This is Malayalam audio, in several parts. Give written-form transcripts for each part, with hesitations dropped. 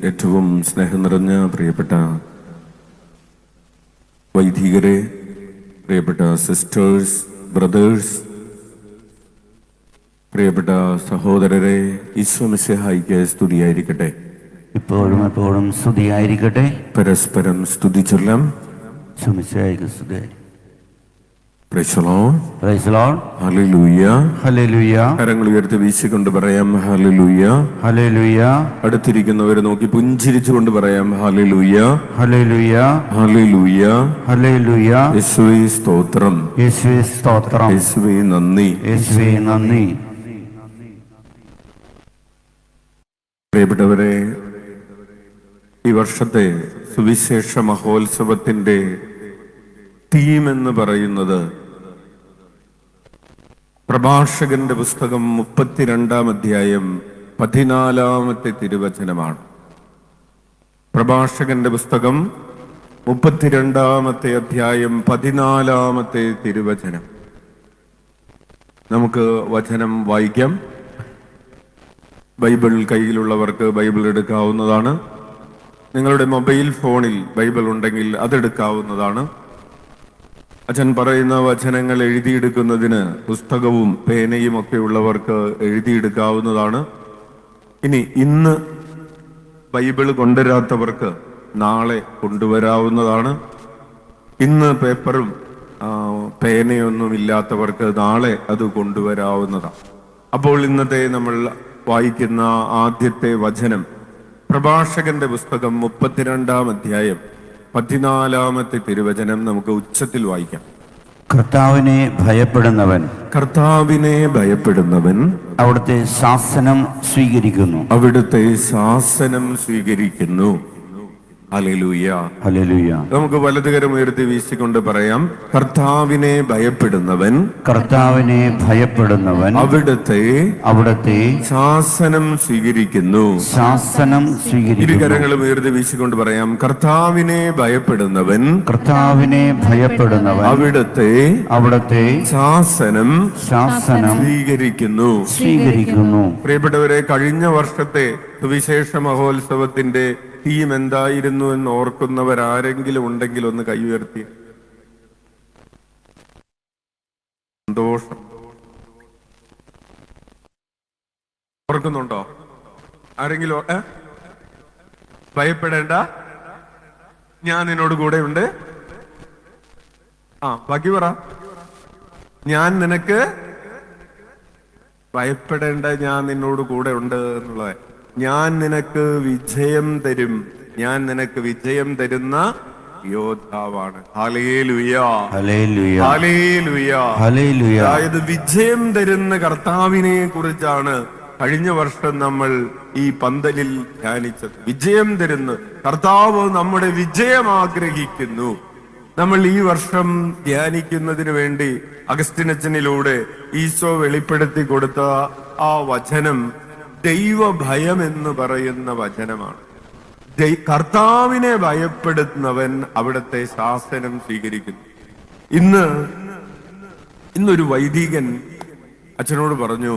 ഏറ്റവും സ്നേഹം നിറഞ്ഞ പ്രിയപ്പെട്ട വൈദികരെ, പ്രിയപ്പെട്ട സിസ്റ്റേഴ്സ്, ബ്രദേഴ്സ്, പ്രിയപ്പെട്ട സഹോദരരെ, ഈശോമിശിഹായിക്ക് സ്തുതിയായിരിക്കട്ടെ. ഇപ്പോഴും എപ്പോഴും സ്തുതിയായിരിക്കട്ടെ. പരസ്പരം സ്തുതിച്ചൊല്ലാം. കരങ്ങൾ ഉയർത്തി വീശിക്കൊണ്ട് പറയാം ഹല്ലേലൂയ, ഹല്ലേലൂയ. അടുത്തിരിക്കുന്നവരെ നോക്കി പുഞ്ചിരിച്ചുകൊണ്ട് പറയാം ഹല്ലേലൂയ, ഹല്ലേലൂയ, ഹല്ലേലൂയ, ഹല്ലേലൂയ. യേശുവേ സ്തോത്രം, യേശുവേ സ്തോത്രം, യേശുവേ നന്ദി, യേശുവേ നന്ദി. പ്രിയപ്പെട്ടവരെ, ഈ വർഷത്തെ സുവിശേഷ മഹോത്സവത്തിന്റെ തീം എന്ന് പറയുന്നത് പ്രഭാഷകന്റെ പുസ്തകം 32-ാം അധ്യായം 14-ാമത്തെ തിരുവചനമാണ്. പ്രഭാഷകന്റെ പുസ്തകം 32-ാമത്തെ അധ്യായം 14-ാമത്തെ തിരുവചനം. നമുക്ക് വചനം വായിക്കാം. ബൈബിൾ കയ്യിലുള്ളവർക്ക് ബൈബിൾ എടുക്കാവുന്നതാണ്. നിങ്ങളുടെ മൊബൈൽ ഫോണിൽ ബൈബിൾ ഉണ്ടെങ്കിൽ അതെടുക്കാവുന്നതാണ്. അച്ഛൻ പറയുന്ന വചനങ്ങൾ എഴുതിയെടുക്കുന്നതിന് പുസ്തകവും പേനയും ഒക്കെ ഉള്ളവർക്ക് എഴുതിയെടുക്കാവുന്നതാണ്. ഇന്ന് ബൈബിൾ കൊണ്ടുവരാത്തവർക്ക് നാളെ കൊണ്ടുവരാവുന്നതാണ്. ഇന്ന് പേപ്പറും പേനയൊന്നും ഇല്ലാത്തവർക്ക് നാളെ അത് കൊണ്ടുവരാവുന്നതാണ്. അപ്പോൾ ഇന്നത്തെ നമ്മൾ വായിക്കുന്ന ആദ്യത്തെ വചനം പ്രഭാഷകന്റെ പുസ്തകം 32-ാം അധ്യായം 14-ാമത്തെ തിരുവചനം നമുക്ക് ഉച്ചത്തിൽ വായിക്കാം. കർത്താവിനെ ഭയപ്പെടുന്നവൻ, കർത്താവിനെ ഭയപ്പെടുന്നവൻ അവിടുത്തെ ശാസനം സ്വീകരിക്കുന്നു, അവിടുത്തെ ശാസനം സ്വീകരിക്കുന്നു. Hallelujah, hallelujah. നമുക്ക് വലതുകരം ഉയർത്തി വീശിക്കൊണ്ട് പറയാം, കർത്താവിനെ ഭയപ്പെടുന്നവൻ, കർത്താവിനെ ഭയപ്പെടുന്നവൻ അവിടുത്തെ ശാസനം സ്വീകരിക്കുന്നു, ശാസനം സ്വീകരിക്കുന്നു. ഇരുകരങ്ങളും ഉയർത്തി വീശിക്കൊണ്ട് പറയാം, കർത്താവിനെ ഭയപ്പെടുന്നവൻ, കർത്താവിനെ ഭയപ്പെടുന്നവൻ അവിടുത്തെ ശാസനം സ്വീകരിക്കുന്നു. പ്രിയപ്പെട്ടവരെ, കഴിഞ്ഞ വർഷത്തെ സുവിശേഷ മഹോത്സവത്തിന്റെ തീം എന്തായിരുന്നു എന്ന് ഓർക്കുന്നവരാരെങ്കിലും ഉണ്ടെങ്കിൽ ഒന്ന് കൈ ഉയർത്തി. സന്തോഷം. ഓർക്കുന്നുണ്ടോ ആരെങ്കിലും? ഭയപ്പെടേണ്ട, ഞാൻ നിന്നോട് കൂടെ ഉണ്ട്. ബാക്കി പറ. ഞാൻ നിനക്ക് ഭയപ്പെടേണ്ട, ഞാൻ നിന്നോട് കൂടെ ഉണ്ട് എന്നുള്ളത്. ഞാൻ നിനക്ക് വിജയം തരും, ഞാൻ നിനക്ക് വിജയം തരുന്ന യോദ്ധാവാണ്. ഹല്ലേലൂയ, ഹല്ലേലൂയ, ഹല്ലേലൂയ, ഹല്ലേലൂയ. അതായത് വിജയം തരുന്ന കർത്താവിനെ കുറിച്ചാണ് കഴിഞ്ഞ വർഷം നമ്മൾ ഈ പന്തലിൽ ധ്യാനിച്ചത്. വിജയം തരുന്ന കർത്താവ് നമ്മുടെ വിജയം ആഗ്രഹിക്കുന്നു. നമ്മൾ ഈ വർഷം ധ്യാനിക്കുന്നതിന് വേണ്ടി അഗസ്റ്റിനച്ചനിലൂടെ ഈശോ വെളിപ്പെടുത്തി കൊടുത്ത ആ വചനം ദൈവഭയം എന്ന് പറയുന്ന വചനമാണ്. കർത്താവിനെ ഭയപ്പെടുന്നവൻ അവിടുത്തെ ശാസനം സ്വീകരിക്കുന്നു. ഇന്നൊരു വൈദികൻ അച്ഛനോട് പറഞ്ഞു,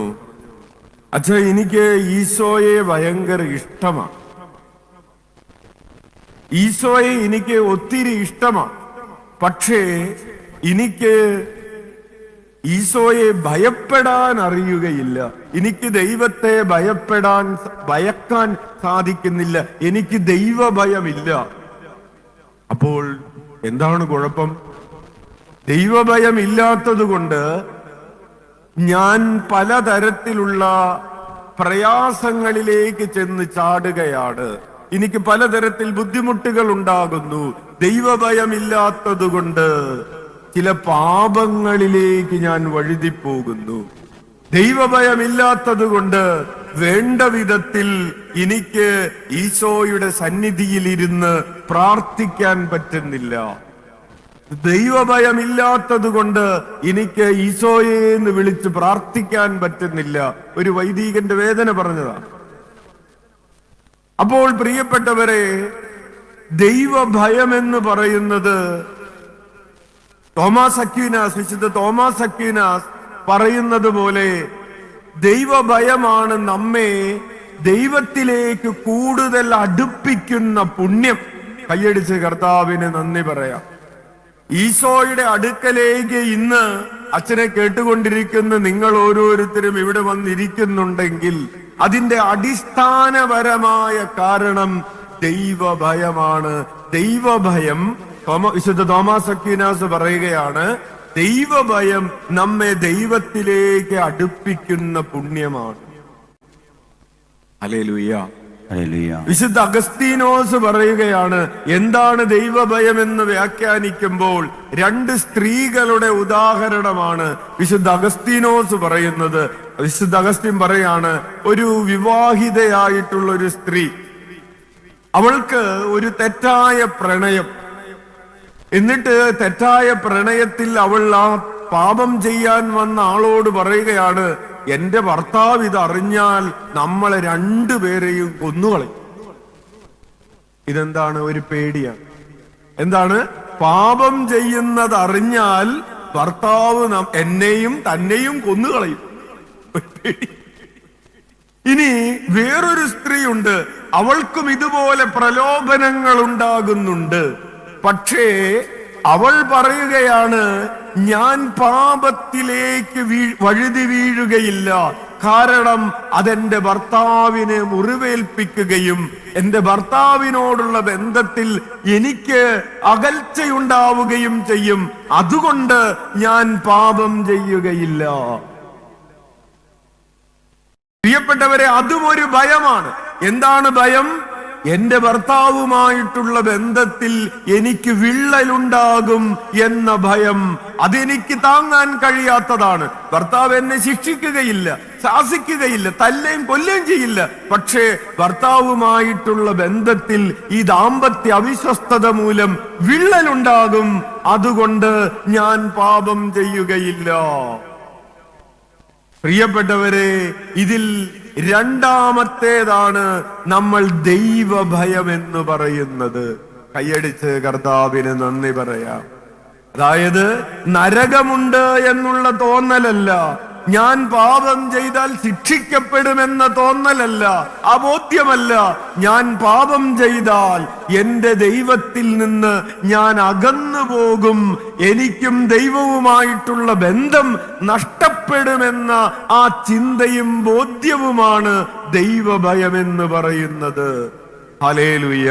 അച്ഛാ, എനിക്ക് ഈശോയെ ഭയങ്കര ഇഷ്ടമാണ്, ഈശോയെ എനിക്ക് ഒത്തിരി ഇഷ്ടമാണ്, പക്ഷേ എനിക്ക് ഈശോയെ ഭയപ്പെടാൻ അറിയുകയില്ല, എനിക്ക് ദൈവത്തെ ഭയക്കാൻ സാധിക്കുന്നില്ല, എനിക്ക് ദൈവഭയമില്ല. അപ്പോൾ എന്താണ് കുഴപ്പം? ദൈവഭയം ഇല്ലാത്തത് കൊണ്ട് ഞാൻ പലതരത്തിലുള്ള പ്രയാസങ്ങളിലേക്ക് ചെന്ന് ചാടുകയാണ്, എനിക്ക് പലതരത്തിൽ ബുദ്ധിമുട്ടുകൾ ഉണ്ടാകുന്നു. ദൈവഭയമില്ലാത്തത് കൊണ്ട് ചില പാപങ്ങളിലേക്ക് ഞാൻ വഴുതിപ്പോകുന്നു. ദൈവഭയമില്ലാത്തത് കൊണ്ട് വേണ്ട വിധത്തിൽ എനിക്ക് ഈശോയുടെ സന്നിധിയിൽ ഇരുന്ന് പ്രാർത്ഥിക്കാൻ പറ്റുന്നില്ല. ദൈവഭയമില്ലാത്തത് കൊണ്ട് എനിക്ക് ഈശോയെ എന്ന് വിളിച്ച് പ്രാർത്ഥിക്കാൻ പറ്റുന്നില്ല. ഒരു വൈദികന്റെ വേദന പറഞ്ഞതാണ്. അപ്പോൾ പ്രിയപ്പെട്ടവരെ, ദൈവഭയം എന്ന് പറയുന്നത് വിശുദ്ധ തോമസ് അക്വീനാസ് പറയുന്നത് പോലെ ദൈവഭയമാണ് നമ്മെ ദൈവത്തിലേക്ക് കൂടുതൽ അടുപ്പിക്കുന്ന പുണ്യം. കൈയടിച്ച് കർത്താവിന് നന്ദി പറയാം. ഈശോയുടെ അടുക്കലേക്ക് ഇന്ന് അച്ഛനെ കേട്ടുകൊണ്ടിരിക്കുന്ന നിങ്ങൾ ഓരോരുത്തരും ഇവിടെ വന്നിരിക്കുന്നുണ്ടെങ്കിൽ അതിന്റെ അടിസ്ഥാനപരമായ കാരണം ദൈവഭയമാണ്. ദൈവഭയം, വിശുദ്ധ തോമസ് അക്വീനാസ് പറയുകയാണ്, ദൈവഭയം നമ്മെ ദൈവത്തിലേക്ക് അടുപ്പിക്കുന്ന പുണ്യമാണ്. ഹല്ലേലൂയ. വിശുദ്ധ അഗസ്തീനോസ് പറയുകയാണ്, എന്താണ് ദൈവഭയം എന്ന് വ്യാഖ്യാനിക്കുമ്പോൾ 2 സ്ത്രീകളുടെ ഉദാഹരണമാണ് വിശുദ്ധ അഗസ്തീനോസ് പറയുന്നത്. വിശുദ്ധ അഗസ്തീൻ പറയാണ്, ഒരു വിവാഹിതയായിട്ടുള്ള ഒരു സ്ത്രീ, അവൾക്ക് ഒരു തെറ്റായ പ്രണയം, എന്നിട്ട് തെറ്റായ പ്രണയത്തിൽ അവൾ ആ പാപം ചെയ്യാൻ വന്ന ആളോട് പറയുകയാണ്, എന്റെ ഭർത്താവ് ഇത് അറിഞ്ഞാൽ നമ്മളെ 2 പേരെയും കൊന്നുകളയും. ഇതെന്താണ്? ഒരു പേടിയാണ്. എന്താണ്? പാപം ചെയ്യുന്നത് അറിഞ്ഞാൽ ഭർത്താവ് എന്നെയും തന്നെയും കൊന്നുകളയും. ഒരു പേടി. ഇനി വേറൊരു സ്ത്രീയുണ്ട്, അവൾക്കും ഇതുപോലെ പ്രലോഭനങ്ങൾ ഉണ്ടാകുന്നുണ്ട്. പക്ഷേ അവൾ പറയുകയാണ്, ഞാൻ പാപത്തിലേക്ക് വഴുതി വീഴുകയില്ല, കാരണം അതെന്റെ ഭർത്താവിനെ മുറിവേൽപ്പിക്കുകയും എന്റെ ഭർത്താവിനോടുള്ള ബന്ധത്തിൽ എനിക്ക് അകൽച്ചയുണ്ടാവുകയും ചെയ്യും. അതുകൊണ്ട് ഞാൻ പാപം ചെയ്യുകയില്ല. പ്രിയപ്പെട്ടവരെ, അതും ഒരു ഭയമാണ്. എന്താണ് ഭയം? എന്റെ ഭർത്താവുമായിട്ടുള്ള ബന്ധത്തിൽ എനിക്ക് വിള്ളലുണ്ടാകും എന്ന ഭയം. അതെനിക്ക് താങ്ങാൻ കഴിയാത്തതാണ്. ഭർത്താവ് എന്നെ ശിക്ഷിക്കുകയില്ല, ശാസിക്കുകയില്ല, തല്ലുകയും കൊല്ലുകയും ചെയ്യില്ല. പക്ഷേ ഭർത്താവുമായിട്ടുള്ള ബന്ധത്തിൽ ഈ ദാമ്പത്യ അവിശ്വസ്തത മൂലം വിള്ളലുണ്ടാകും. അതുകൊണ്ട് ഞാൻ പാപം ചെയ്യുകയില്ല. പ്രിയപ്പെട്ടവരെ, ഇതിൽ രണ്ടാമത്തേതാണ് നമ്മൾ ദൈവഭയം എന്ന് പറയുന്നത്. കൈയടിച്ച് കർത്താവിന് നന്ദി പറയാം. അതായത് നരകമുണ്ട് എന്നുള്ള തോന്നലല്ല, ഞാൻ പാപം ചെയ്താൽ ശിക്ഷിക്കപ്പെടുമെന്ന തോന്നലല്ല, അബോധ്യമല്ല. ഞാൻ പാപം ചെയ്താൽ എന്റെ ദൈവത്തിൽ നിന്ന് ഞാൻ അകന്നു പോകും, എനിക്കും ദൈവവുമായിട്ടുള്ള ബന്ധം നഷ്ടപ്പെടുമെന്ന ആ ചിന്തയും ബോധ്യവുമാണ് ദൈവഭയം എന്ന് പറയുന്നത്. ഹല്ലേലൂയ,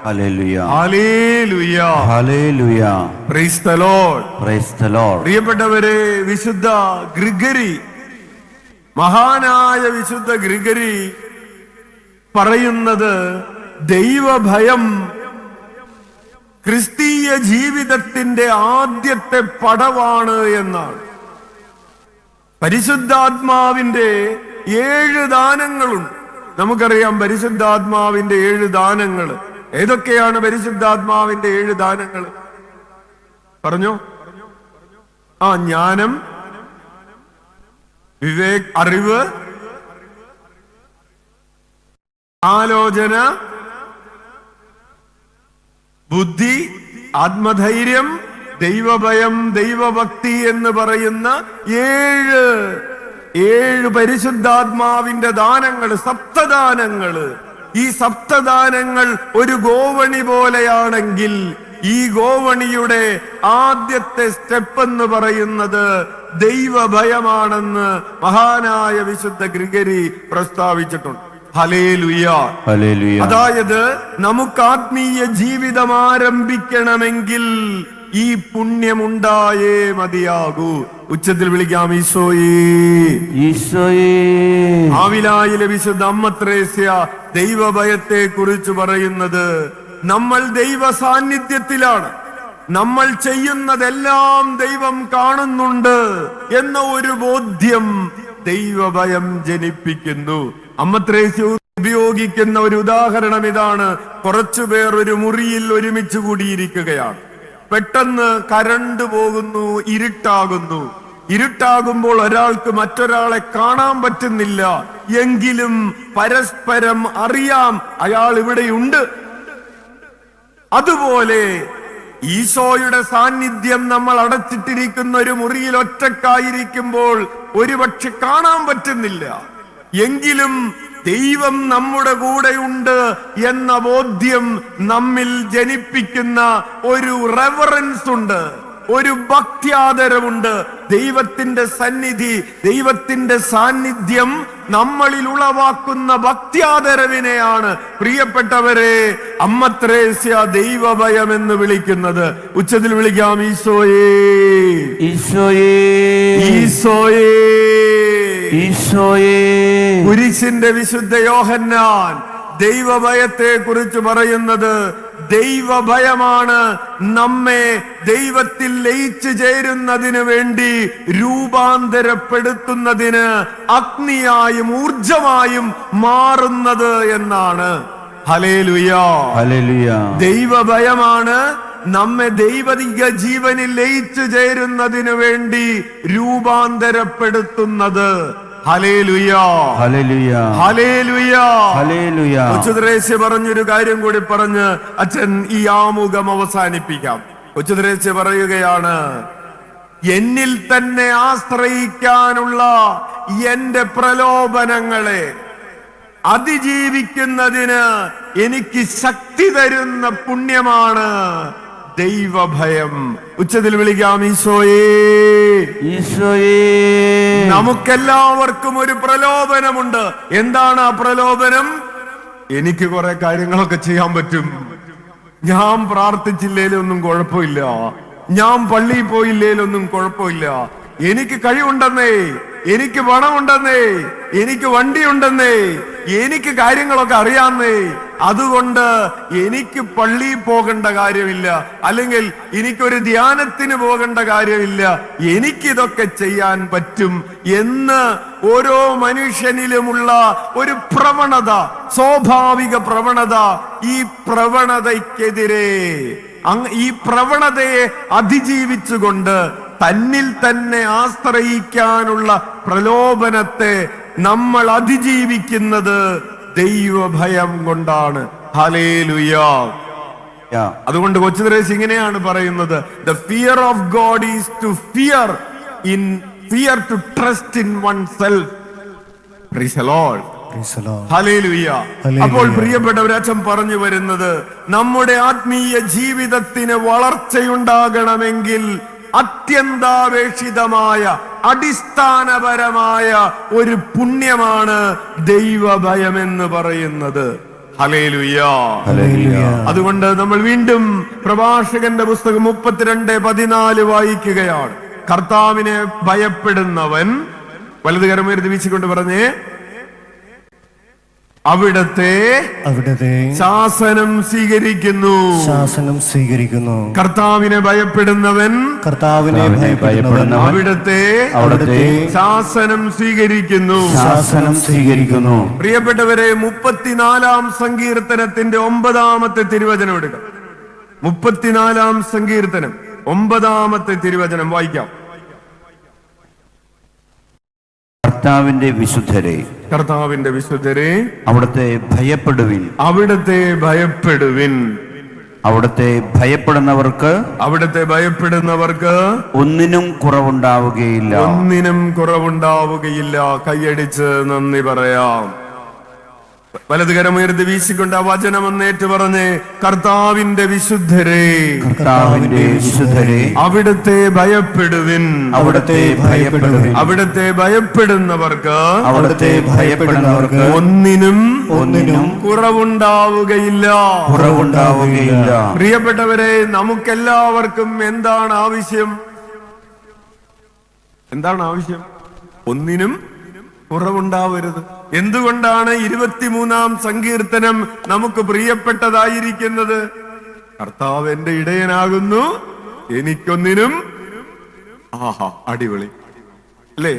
ഹല്ലേലൂയ, ഹല്ലേലൂയ, hallelujah. Praise the Lord, praise the Lord. പ്രിയപ്പെട്ടവരെ, വിശുദ്ധ ഗ്രിഗറി, മഹാനായ വിശുദ്ധ ഗ്രിഗറി പറയുന്നത് ദൈവഭയം ക്രിസ്തീയ ജീവിതത്തിന്റെ ആദ്യത്തെ പടവാണ് എന്നാണ്. പരിശുദ്ധാത്മാവിന്റെ 7 ദാനങ്ങളുണ്ട്. നമുക്കറിയാം പരിശുദ്ധാത്മാവിന്റെ 7 ദാനങ്ങൾ. ഏതൊക്കെയാണ് പരിശുദ്ധാത്മാവിന്റെ 7 ദാനങ്ങൾ? പറഞ്ഞോ. ജ്ഞാനം, അറിവ്, ആലോചന, ബുദ്ധി, ആത്മധൈര്യം, ദൈവഭയം, ദൈവഭക്തി എന്ന് പറയുന്ന 7 പരിശുദ്ധാത്മാവിന്റെ ദാനങ്ങൾ, സപ്തദാനങ്ങള്. ഈ സപ്തദാനങ്ങൾ ഒരു ഗോവണി പോലെയാണെങ്കിൽ ഈ ഗോവണിയുടെ ആദ്യത്തെ സ്റ്റെപ്പ് എന്ന് പറയുന്നത് ദൈവഭയമാണെന്ന് മഹാനായ വിശുദ്ധ ഗ്രിഗറി പ്രസ്താവിച്ചിട്ടുണ്ട്. ഹല്ലേലൂയ, ഹല്ലേലൂയ. അതായത് നമുക്ക് ആത്മീയ ജീവിതം ആരംഭിക്കണമെങ്കിൽ ഈ പുണ്യമുണ്ടായേ മതിയാകൂ. ഉച്ചത്തിൽ വിളിക്കാം, ഈശോയേ, ഈശോയേ. ആവിലായിലെ വിശുദ്ധ അമ്മ ത്രേസ്യ ദൈവഭയത്തെ കുറിച്ച് പറയുന്നത്, നമ്മൾ ദൈവ സാന്നിധ്യത്തിലാണ്, നമ്മൾ ചെയ്യുന്നതെല്ലാം ദൈവം കാണുന്നുണ്ട് എന്ന ഒരു ബോധ്യം ദൈവഭയം ജനിപ്പിക്കുന്നു. അമ്മ ത്രേസ്യ ഉപയോഗിക്കുന്ന ഒരു ഉദാഹരണം ഇതാണ്. കുറച്ചുപേർ ഒരു മുറിയിൽ ഒരുമിച്ച് കൂടിയിരിക്കുകയാണ്. പെട്ടെന്ന് കരണ്ട് പോകുന്നു, ഇരുട്ടാകുന്നു. ഇരുട്ടാകുമ്പോൾ ഒരാൾക്ക് മറ്റൊരാളെ കാണാൻ പറ്റുന്നില്ല, എങ്കിലും പരസ്പരം അറിയാം അയാൾ ഇവിടെയുണ്ട്. അതുപോലെ ഈശോയുടെ സാന്നിധ്യം നമ്മൾ അടച്ചിട്ടിരിക്കുന്ന ഒരു മുറിയിൽ ഒറ്റക്കായിരിക്കുമ്പോൾ ഒരുപക്ഷെ കാണാൻ പറ്റുന്നില്ല, എങ്കിലും ദൈവം നമ്മുടെ കൂടെയുണ്ട് എന്ന ബോധ്യം നമ്മിൽ ജനിപ്പിക്കുന്ന ഒരു റെവറൻസ് ഉണ്ട്, ഒരു ഭക്ത്യാദരവുണ്ട്. ദൈവത്തിന്റെ സന്നിധി, ദൈവത്തിന്റെ സാന്നിധ്യം നമ്മളിൽ ഉളവാക്കുന്ന ഭക്ത്യാദരവിനെയാണ് പ്രിയപ്പെട്ടവരെ അമ്മ ത്രേസ്യ ദൈവഭയം എന്ന് വിളിക്കുന്നത്. ഉച്ചത്തിൽ വിളിക്കാം, ഈശോയേ ഈശോയേ ഈശോയേ ഈശോയേ. കുരിശിന്റെ വിശുദ്ധ യോഹന്നാൻ ദൈവഭയത്തെ കുറിച്ച് പറയുന്നത്, ദൈവഭയമാണ് നമ്മെ ദൈവത്തിൽ ലയിച്ചു ചേരുന്നതിന് വേണ്ടി രൂപാന്തരപ്പെടുത്തുന്നതിന് അഗ്നിയായും ഊർജമായും മാറുന്നത് എന്നാണ്. Hallelujah hallelujah. ദൈവഭയമാണ് നമ്മെ ദൈവതിക ജീവനിൽ ലയിച്ചു ചേരുന്നതിന് വേണ്ടി രൂപാന്തരപ്പെടുത്തുന്നത്. ഹല്ലേലൂയ ഹല്ലേലൂയ ഹല്ലേലൂയ ഹല്ലേലൂയ. കൊച്ചുത്രേസ്യ പറഞ്ഞൊരു കാര്യം കൂടി പറഞ്ഞ് അച്ഛൻ ഈ ആമുഖം അവസാനിപ്പിക്കാം. കൊച്ചുത്രേസ്യ പറയുകയാണ്, എന്നിൽ തന്നെ ആശ്രയിക്കാനുള്ള എന്റെ പ്രലോഭനങ്ങളെ അതിജീവിക്കുന്നതിന് എനിക്ക് ശക്തി തരുന്ന പുണ്യമാണ് ദൈവഭയം. ഉച്ചത്തിൽ വിളിക്കാം, ഈശോയേ ഈശോയേ. നമുക്കെല്ലാവർക്കും ഒരു പ്രലോഭനമുണ്ട്. എന്താണ് ആ പ്രലോഭനം? എനിക്ക് കുറെ കാര്യങ്ങളൊക്കെ ചെയ്യാൻ പറ്റും, ഞാൻ പ്രാർത്ഥിച്ചില്ലേലൊന്നും കുഴപ്പമില്ല, ഞാൻ പള്ളിയിൽ പോയില്ലേലൊന്നും കുഴപ്പമില്ല, എനിക്ക് കഴിവുണ്ടെന്നേ, എനിക്ക് പണമുണ്ടെന്നേ, എനിക്ക് വണ്ടിയുണ്ടെന്നേ, എനിക്ക് കാര്യങ്ങളൊക്കെ അറിയാന്നേ, അതുകൊണ്ട് എനിക്ക് പള്ളിയിൽ പോകേണ്ട കാര്യമില്ല, അല്ലെങ്കിൽ എനിക്കൊരു ധ്യാനത്തിന് പോകേണ്ട കാര്യമില്ല, എനിക്കിതൊക്കെ ചെയ്യാൻ പറ്റും എന്ന് ഓരോ മനുഷ്യനിലുമുള്ള ഒരു പ്രവണത, സ്വാഭാവിക പ്രവണത. ഈ പ്രവണതയ്ക്കെതിരെ, ഈ പ്രവണതയെ അതിജീവിച്ചുകൊണ്ട് തന്നിൽ തന്നെ ആശ്രയിക്കാനുള്ള പ്രലോഭനത്തെ നമ്മൾ അതിജീവിക്കുന്നത് ദൈവഭയം കൊണ്ടാണ്. ഹല്ലേലൂയ. അതുകൊണ്ട് കൊച്ചുത്രേസ്യ ഇങ്ങനെയാണ് പറയുന്നത്, the fear of God is to fear to trust in oneself. Praise the Lord. Hallelujah. അപ്പോൾ പ്രിയപ്പെട്ടവരെ, അച്ഛൻ പറഞ്ഞു വരുന്നത്, നമ്മുടെ ആത്മീയ ജീവിതത്തിന് വളർച്ചയുണ്ടാകണമെങ്കിൽ അത്യന്താപേക്ഷിതമായ അടിസ്ഥാനപരമായ ഒരു പുണ്യമാണ് ദൈവഭയം എന്ന് പറയുന്നത്. ഹല്ലേലൂയ. അതുകൊണ്ട് നമ്മൾ വീണ്ടും പ്രഭാഷകന്റെ പുസ്തകം 32:14 വായിക്കുകയാണ്. കർത്താവിനെ ഭയപ്പെടുന്നവൻ, വലതുകരം ഉയർത്തി വീശിക്കൊണ്ട് പറഞ്ഞേ, അവിടത്തെ ശാസനം സ്വീകരിക്കുന്നു. കർത്താവിനെ ഭയപ്പെടുന്നവൻ അവിടത്തെ ശാസനം സ്വീകരിക്കുന്നു. പ്രിയപ്പെട്ടവരെ, 34-ാം സങ്കീർത്തനത്തിന്റെ 9-ാമത്തെ തിരുവചനം എടുക്കാം. 34-ാം സങ്കീർത്തനം 9-ാമത്തെ തിരുവചനം വായിക്കാം. കർത്താവിന്റെ വിശുദ്ധരെ, കർത്താവിന്റെ വിശുദ്ധരെ, അവിടുത്തെ ഭയപ്പെടുവിൻ, അവിടത്തെ ഭയപ്പെടുവിൻ. അവിടുത്തെ ഭയപ്പെടുന്നവർക്ക്, അവിടത്തെ ഭയപ്പെടുന്നവർക്ക് ഒന്നിനും കുറവുണ്ടാവുകയില്ല, ഒന്നിനും കുറവുണ്ടാവുകയില്ല. കൈയടിച്ച് നന്ദി പറയാം. വലതുകരമുയർത്തി വീശിക്കൊണ്ട് ആ വചനം ഒന്നേറ്റ് പറഞ്ഞ്, കർത്താവിന്റെ വിശുദ്ധരെ, കർത്താവിന്റെ വിശുദ്ധരെ, അവിടുത്തെ ഭയപ്പെടുവിൻ, അവിടുത്തെ ഭയപ്പെടുവിൻ. അവിടുത്തെ ഭയപ്പെടുന്നവർക്ക്, അവിടുത്തെ ഭയപ്പെടുന്നവർക്ക് ഒന്നിനും കുറവുണ്ടാവുകയില്ല. പ്രിയപ്പെട്ടവരെ, നമുക്കെല്ലാവർക്കും എന്താണ് ആവശ്യം? എന്താണ് ആവശ്യം? ഒന്നിനും കുറവുണ്ടാവരുത്. എന്തുകൊണ്ടാണ് 23-ാം സങ്കീർത്തനം നമുക്ക് പ്രിയപ്പെട്ടതായിരിക്കുന്നത്? കർത്താവ് എന്റെ ഇടയനാകുന്നു, എനിക്കൊന്നിനും. ആഹാ, അടിപൊളി അല്ലേ?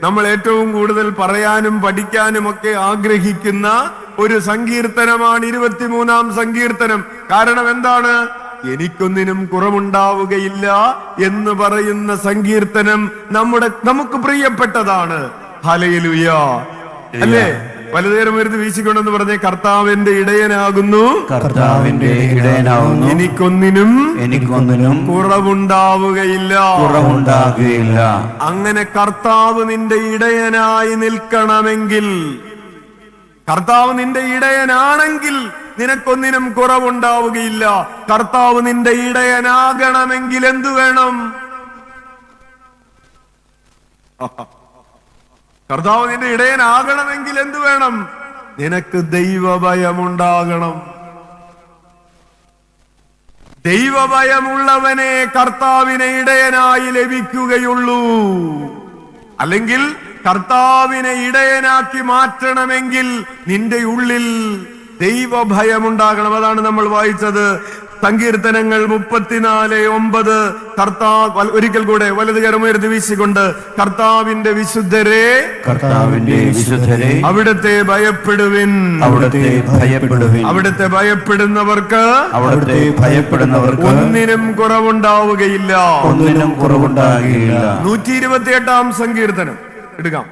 നമ്മൾ ഏറ്റവും കൂടുതൽ പറയാനും പഠിക്കാനും ഒക്കെ ആഗ്രഹിക്കുന്ന ഒരു സങ്കീർത്തനമാണ് 23-ാം സങ്കീർത്തനം. കാരണം എന്താണ്? എനിക്കൊന്നിനും കുറവുണ്ടാവുകയില്ല എന്ന് പറയുന്ന സങ്കീർത്തനം നമുക്ക് പ്രിയപ്പെട്ടതാണ്. ഹല്ലേലൂയ അല്ലേ? വലതുകരം ഉയർത്തി വീശിക്കൊണ്ടെന്ന് പറഞ്ഞേ, കർത്താവിന്റെ ഇടയനാകുന്നു, കർത്താവിന്റെ ഇടയനാകുന്നു, എനിക്കൊന്നിനും കുറവുണ്ടാവുകയില്ല. അങ്ങനെ കർത്താവ് നിന്റെ ഇടയനായി നിൽക്കണമെങ്കിൽ, കർത്താവ് നിന്റെ ഇടയനാണെങ്കിൽ നിനക്കൊന്നിനും കുറവുണ്ടാവുകയില്ല. കർത്താവ് നിന്റെ ഇടയനാകണമെങ്കിൽ എന്തു വേണം? കർത്താവ് നിന്റെ ഇടയനാകണമെങ്കിൽ എന്തു വേണം? നിനക്ക് ദൈവഭയമുണ്ടാകണം. ദൈവഭയമുള്ളവനെ കർത്താവിനെ ഇടയനായി ലഭിക്കുകയുള്ളൂ. അല്ലെങ്കിൽ കർത്താവിനെ ഇടയനാക്കി മാറ്റണമെങ്കിൽ നിന്റെ ഉള്ളിൽ ദൈവഭയമുണ്ടാകണം. അതാണ് നമ്മൾ വായിച്ചത് സങ്കീർത്തനങ്ങൾ 34:9. കർത്താവ്, ഒരിക്കൽ കൂടെ വലത് കരമുയർത്തി വീശിക്കൊണ്ട്, കർത്താവിന്റെ വിശുദ്ധരെ, കർത്താവിന്റെ വിശുദ്ധരെ അവിടുത്തെ ഭയപ്പെടുവിൻ. അവിടുത്തെ ഭയപ്പെടുവിൻ. അവിടുത്തെ ഭയപ്പെടുന്നവർക്ക്, അവിടുത്തെ ഭയപ്പെടുന്നവർക്ക് ഒന്നിനും കുറവുണ്ടാവുകയില്ല. ഒന്നിനും കുറവുണ്ടാകുകയില്ല. 128-ാം സങ്കീർത്തനം എടുക്കാം.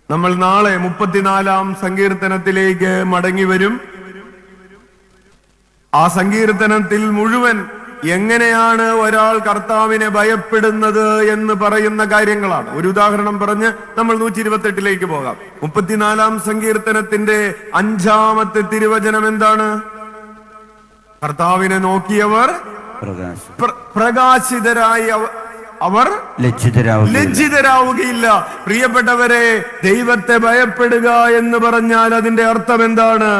നമ്മൾ നാളെ 34-ാം സങ്കീർത്തനത്തിലേക്ക് മടങ്ങി വരും. ആ സങ്കീർത്തനത്തിൽ മുഴുവൻ എങ്ങനെയാണ് ഒരാൾ കർത്താവിനെ ഭയപ്പെടുന്നത് എന്ന് പറയുന്ന കാര്യങ്ങളാണ്. ഒരു ഉദാഹരണം പറഞ്ഞ് നമ്മൾ 128-ലേക്ക് പോകാം. 34-ാം സങ്കീർത്തനത്തിന്റെ 5-ാമത്തെ തിരുവചനം എന്താണ്? കർത്താവിനെ നോക്കിയവർ പ്രകാശിതരായി അവർ ലജ്ജിതരാവുകയില്ല. പ്രിയപ്പെട്ടവരെ, ദൈവത്തെ ഭയപ്പെടുക എന്ന് പറഞ്ഞാൽ അതിന്റെ അർത്ഥം എന്താണ്?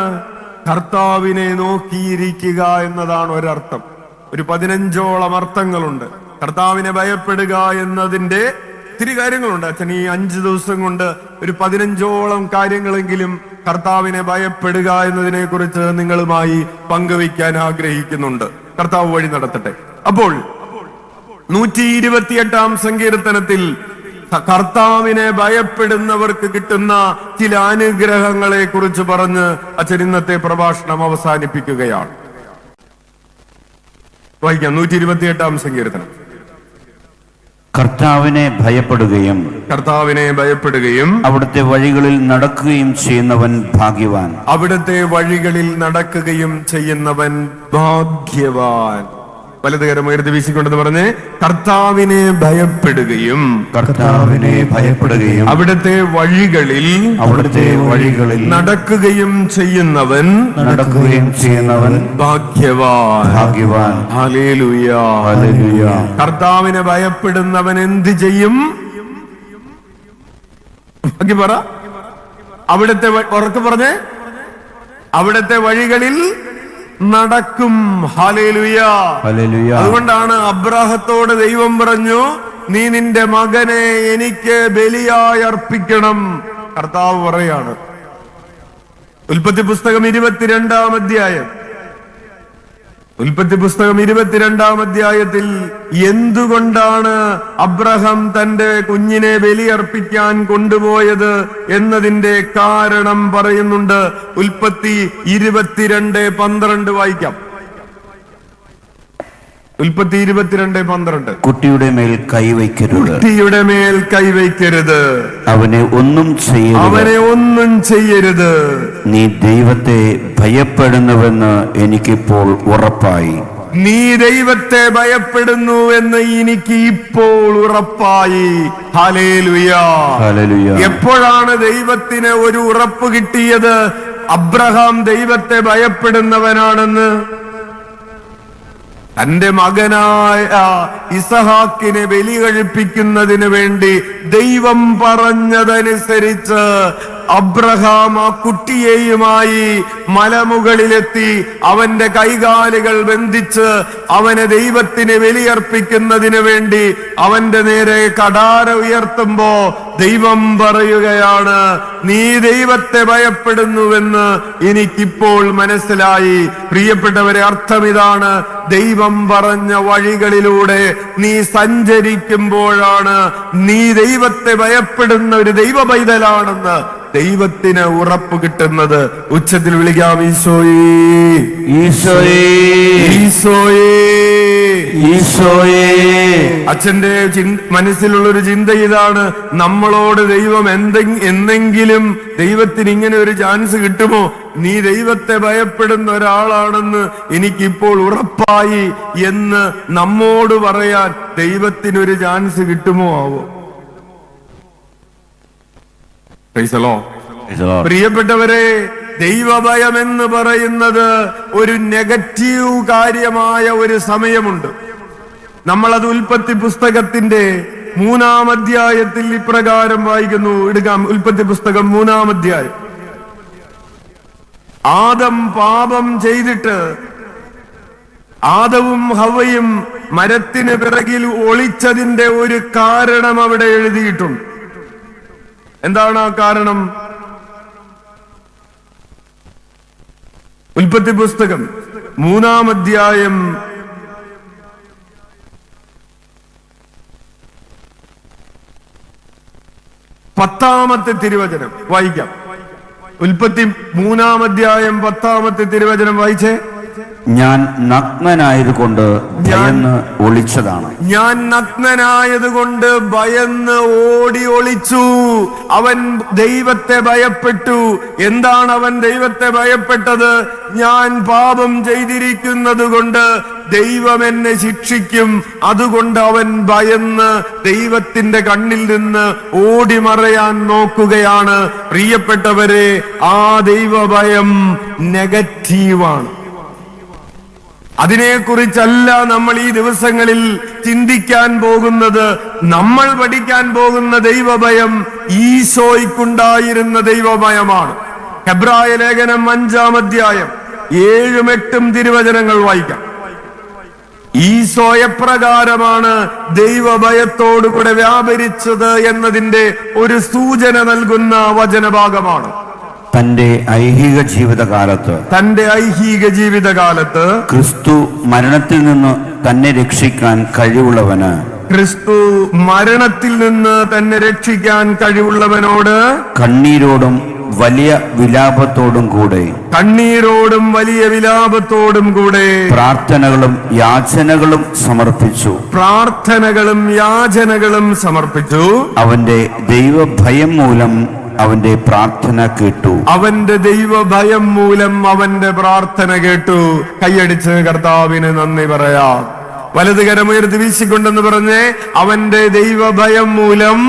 കർത്താവിനെ നോക്കിയിരിക്കുക എന്നതാണ് ഒരർത്ഥം. ഒരു 15ഓളം അർത്ഥങ്ങളുണ്ട്. കർത്താവിനെ ഭയപ്പെടുക എന്നതിന്റെ ഒത്തിരി കാര്യങ്ങളുണ്ട്. അച്ഛൻ ഈ 5 ദിവസം കൊണ്ട് ഒരു 15ഓളം കാര്യങ്ങളെങ്കിലും കർത്താവിനെ ഭയപ്പെടുക എന്നതിനെ കുറിച്ച് നിങ്ങളുമായി പങ്കുവയ്ക്കാൻ ആഗ്രഹിക്കുന്നുണ്ട്. കർത്താവ് വഴി നടത്തട്ടെ. അപ്പോൾ 128-ാം സങ്കീർത്തനത്തിൽ കർത്താവിനെ ഭയപ്പെടുന്നവർക്ക് കിട്ടുന്ന ചില അനുഗ്രഹങ്ങളെ കുറിച്ച് പറഞ്ഞ് അച്ഛൻ ഇന്നത്തെ പ്രഭാഷണം അവസാനിപ്പിക്കുകയാണ്. വായിക്കാം 128-ാം സങ്കീർത്തനം. കർത്താവിനെ ഭയപ്പെടുകയും അവിടുത്തെ വഴികളിൽ നടക്കുകയും ചെയ്യുന്നവൻ ഭാഗ്യവാൻ. അവിടുത്തെ വഴികളിൽ നടക്കുകയും ചെയ്യുന്നവൻ ഭാഗ്യവാൻ. വലതുകരം ഉയർത്തി വീശിക്കൊണ്ടെന്ന് പറഞ്ഞ്, കർത്താവിനെ ഭയപ്പെടുകയും അവിടുത്തെ വഴികളിൽ നടക്കുകയും ചെയ്യുന്നവൻ ഭാഗ്യവാൻ. ഹല്ലേലൂയ. കർത്താവിനെ ഭയപ്പെടുന്നവൻ എന്ത് ചെയ്യും? ബാക്കി പറ. അവിടുത്തെ ഉറക്കെ പറഞ്ഞേ, അവിടുത്തെ വഴികളിൽ നടക്കും. ഹല്ലേലൂയ. അതുകൊണ്ടാണ് അബ്രാഹത്തോട് ദൈവം പറഞ്ഞു, നീ നിന്റെ മകനെ എനിക്ക് ബലിയായി അർപ്പിക്കണം. കർത്താവ് പറയാണ്. ഉൽപ്പത്തി പുസ്തകം 22-ാം അധ്യായം. ഉൽപ്പത്തി പുസ്തകം 22-ാം അധ്യായത്തിൽ എന്തുകൊണ്ടാണ് അബ്രഹാം തന്റെ കുഞ്ഞിനെ ബലിയർപ്പിക്കാൻ കൊണ്ടുപോയത് എന്നതിന്റെ കാരണം പറയുന്നുണ്ട്. ഉൽപ്പത്തി 22:12 വായിക്കാം. ഉൽപ്പത്തി 22:12. കുട്ടിയുടെ മേൽ കൈവയ്ക്കരുത്. അവനെ ഒന്നും ചെയ്യരുത്. നീ ദൈവത്തെ ഭയപ്പെടുന്നുവെന്ന് എനിക്കിപ്പോൾ ഉറപ്പായി. എനിക്ക് ഇപ്പോൾ ഉറപ്പായി. ഹല്ലേലൂയ. എപ്പോഴാണ് ദൈവത്തിന് ഒരു ഉറപ്പ് കിട്ടിയത് അബ്രഹാം ദൈവത്തെ ഭയപ്പെടുന്നവനാണെന്ന്? തന്റെ മകനായ ഇസഹാക്കിനെ ബലി കഴിപ്പിക്കുന്നതിന് വേണ്ടി ദൈവം പറഞ്ഞതനുസരിച്ച് അബ്രഹാം ആ കുട്ടിയെയുമായി മലമുകളിലെത്തി അവന്റെ കൈകാലുകൾ ബന്ധിച്ച് അവനെ ദൈവത്തിന് ബലിയർപ്പിക്കുന്നതിന് വേണ്ടി അവന്റെ നേരെ കടാര ഉയർത്തുമ്പോ ദൈവം പറയുകയാണ്, നീ ദൈവത്തെ ഭയപ്പെടുന്നുവെന്ന് എനിക്കിപ്പോൾ മനസ്സിലായി. പ്രിയപ്പെട്ടവരെ, അർത്ഥം ഇതാണ്, ദൈവം പറഞ്ഞ വഴികളിലൂടെ നീ സഞ്ചരിക്കുമ്പോഴാണ് നീ ദൈവത്തെ ഭയപ്പെടുന്ന ഒരു ദൈവ പൈതലാണെന്ന് ദൈവത്തിന് ഉറപ്പ് കിട്ടുന്നത്. ഉച്ചത്തിൽ വിളിക്കാം, ഈശോയേ, ഈശോയേ, ഈശോയേ, ഈശോയേ. അച്ഛന്റെ മനസ്സിലുള്ളൊരു ചിന്ത ഇതാണ്, നമ്മളോട് ദൈവം എന്തെങ്കിലും ദൈവത്തിന് ഇങ്ങനെ ഒരു ചാൻസ് കിട്ടുമോ? നീ ദൈവത്തെ ഭയപ്പെടുന്ന ഒരാളാണെന്ന് എനിക്കിപ്പോൾ ഉറപ്പായി എന്ന് നമ്മോട് പറയാൻ ദൈവത്തിനൊരു ചാൻസ് കിട്ടുമോ ആവോ? Praise the Lord. പ്രിയപ്പെട്ടവരെ, ദൈവഭയം എന്ന് പറയുന്നത് ഒരു നെഗറ്റീവ് കാര്യമായ ഒരു സമയമുണ്ട്. നമ്മളത് ഉൽപ്പത്തി പുസ്തകത്തിന്റെ 3-ാം അധ്യായത്തിൽ ഇപ്രകാരം വായിക്കുന്നു. എടുക്കാം, ഉൽപ്പത്തി പുസ്തകം 3-ാം അധ്യായം. ആദം പാപം ചെയ്തിട്ട് ആദവും ഹവ്വയും മരത്തിന് പിറകിൽ ഒളിച്ചതിന്റെ ഒരു കാരണം അവിടെ എഴുതിയിട്ടുണ്ട്. എന്താണ് ആ കാരണം? ഉൽപ്പത്തി പുസ്തകം 3-ാം അധ്യായം 10-ാമത്തെ തിരുവചനം വായിക്കാം. ഉൽപ്പത്തി 3-ാം അധ്യായം 10-ാമത്തെ തിരുവചനം വായിച്ചേ. ഞാൻ നഗ്നനായതുകൊണ്ട് ഭയന്ന് ഒളിച്ചതാണ്. ഞാൻ നഗ്നനായതുകൊണ്ട് ഭയന്ന് ഓടി ഒളിച്ചു. അവൻ ദൈവത്തെ ഭയപ്പെട്ടു. എന്താണ് അവൻ ദൈവത്തെ ഭയപ്പെട്ടത്? ഞാൻ പാപം ചെയ്തിരിക്കുന്നത് കൊണ്ട് ദൈവം എന്നെ ശിക്ഷിക്കും, അതുകൊണ്ട് അവൻ ഭയന്ന് ദൈവത്തിന്റെ കണ്ണിൽ നിന്ന് ഓടി മറയാൻ നോക്കുകയാണ്. പ്രിയപ്പെട്ടവരെ, ആ ദൈവഭയം നെഗറ്റീവാണ്. അതിനെക്കുറിച്ചല്ല നമ്മൾ ഈ ദിവസങ്ങളിൽ ചിന്തിക്കാൻ പോകുന്നത്. നമ്മൾ പഠിക്കാൻ പോകുന്ന ദൈവഭയം ഈശോയ്ക്കുണ്ടായിരുന്ന ദൈവഭയമാണ്. ഹെബ്രായ ലേഖനം 5-ാം അധ്യായം 7-8 തിരുവചനങ്ങൾ വായിക്കാം. ഈശോ എപ്രകാരമാണ് ദൈവഭയത്തോടുകൂടെ വ്യാപരിച്ചത് എന്നതിന്റെ ഒരു സൂചന നൽകുന്ന വചനഭാഗമാണ്. തന്റെ ഐഹിക ജീവിതകാലത്ത് ക്രിസ്തു മരണത്തിൽ നിന്ന് തന്നെ രക്ഷിക്കാൻ കഴിവുള്ളവന് കണ്ണീരോടും വലിയ വിലാപത്തോടും കൂടെ പ്രാർത്ഥനകളും യാചനകളും സമർപ്പിച്ചു. അവന്റെ ദൈവഭയം മൂലം അവന്റെ പ്രാർത്ഥന കേട്ടു. കൈയടിച്ച് കർത്താവിന് നന്ദി പറയാം. വലത് കരമുയർത്തി വീശിക്കൊണ്ടെന്ന് പറഞ്ഞ്, അവന്റെ ദൈവഭയം മൂലം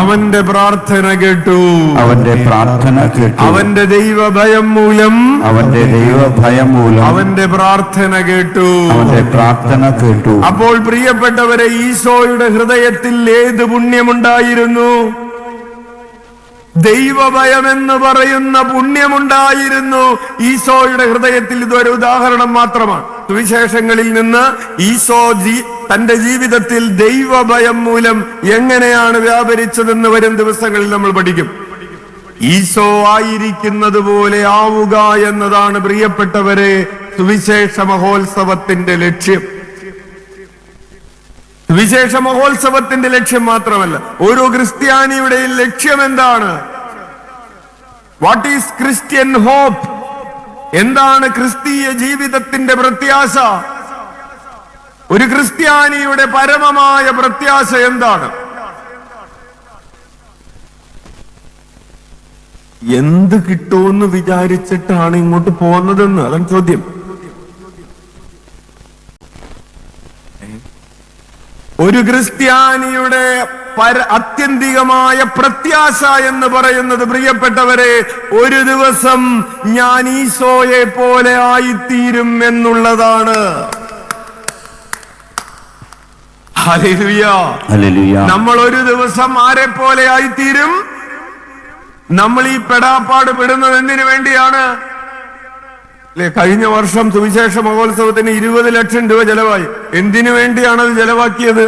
അവന്റെ പ്രാർത്ഥന കേട്ടു. അവന്റെ ദൈവഭയം മൂലം അവന്റെ പ്രാർത്ഥന കേട്ടു. അപ്പോൾ പ്രിയപ്പെട്ടവരെ, ഈശോയുടെ ഹൃദയത്തിൽ ഏത് പുണ്യമുണ്ടായിരുന്നു? ദൈവഭയം എന്ന് പറയുന്ന പുണ്യമുണ്ടായിരുന്നു ഈശോയുടെ ഹൃദയത്തിൽ. ഇതൊരു ഉദാഹരണം മാത്രമാണ്. സുവിശേഷങ്ങളിൽ നിന്ന് ഈശോ തന്റെ ജീവിതത്തിൽ ദൈവഭയം മൂലം എങ്ങനെയാണ് വ്യാപരിച്ചതെന്ന് വരും ദിവസങ്ങളിൽ നമ്മൾ പഠിക്കും. ഈശോ ആയിരിക്കുന്നത് പോലെ ആവുക എന്നതാണ് പ്രിയപ്പെട്ടവരെ സുവിശേഷ മഹോത്സവത്തിന്റെ ലക്ഷ്യം. സുവിശേഷ മഹോത്സവത്തിന്റെ ലക്ഷ്യം മാത്രമല്ല, ഓരോ ക്രിസ്ത്യാനിയുടെയും ലക്ഷ്യം എന്താണ്? What is Christian hope? എന്താണ് ക്രിസ്തീയ ജീവിതത്തിന്റെ പ്രത്യാശ? ഒരു ക്രിസ്ത്യാനിയുടെ പരമമായ പ്രത്യാശ എന്താണ്? എന്ത് കിട്ടുമെന്ന് വിചാരിച്ചിട്ടാണ് ഇങ്ങോട്ട് പോകുന്നതെന്ന്, അതാണ് ചോദ്യം. ഒരു ക്രിസ്ത്യാനിയുടെ ആത്യന്തികമായ പ്രത്യാശ എന്ന് പറയുന്നത്, പ്രിയപ്പെട്ടവരെ, ഒരു ദിവസം ഞാൻ ഈശോയെ പോലെ ആയിത്തീരും എന്നുള്ളതാണ്. ഹല്ലേലൂയ. നമ്മൾ ഒരു ദിവസം ആരെ പോലെ ആയിത്തീരും? നമ്മൾ ഈ പെടാപ്പാട് പെടുന്നത് എന്തിനു വേണ്ടിയാണ്? കഴിഞ്ഞ വർഷം സുവിശേഷ മഹോത്സവത്തിന് 20 ലക്ഷം രൂപ ചെലവായി. എന്തിനു വേണ്ടിയാണ് അത് ചെലവാക്കിയത്?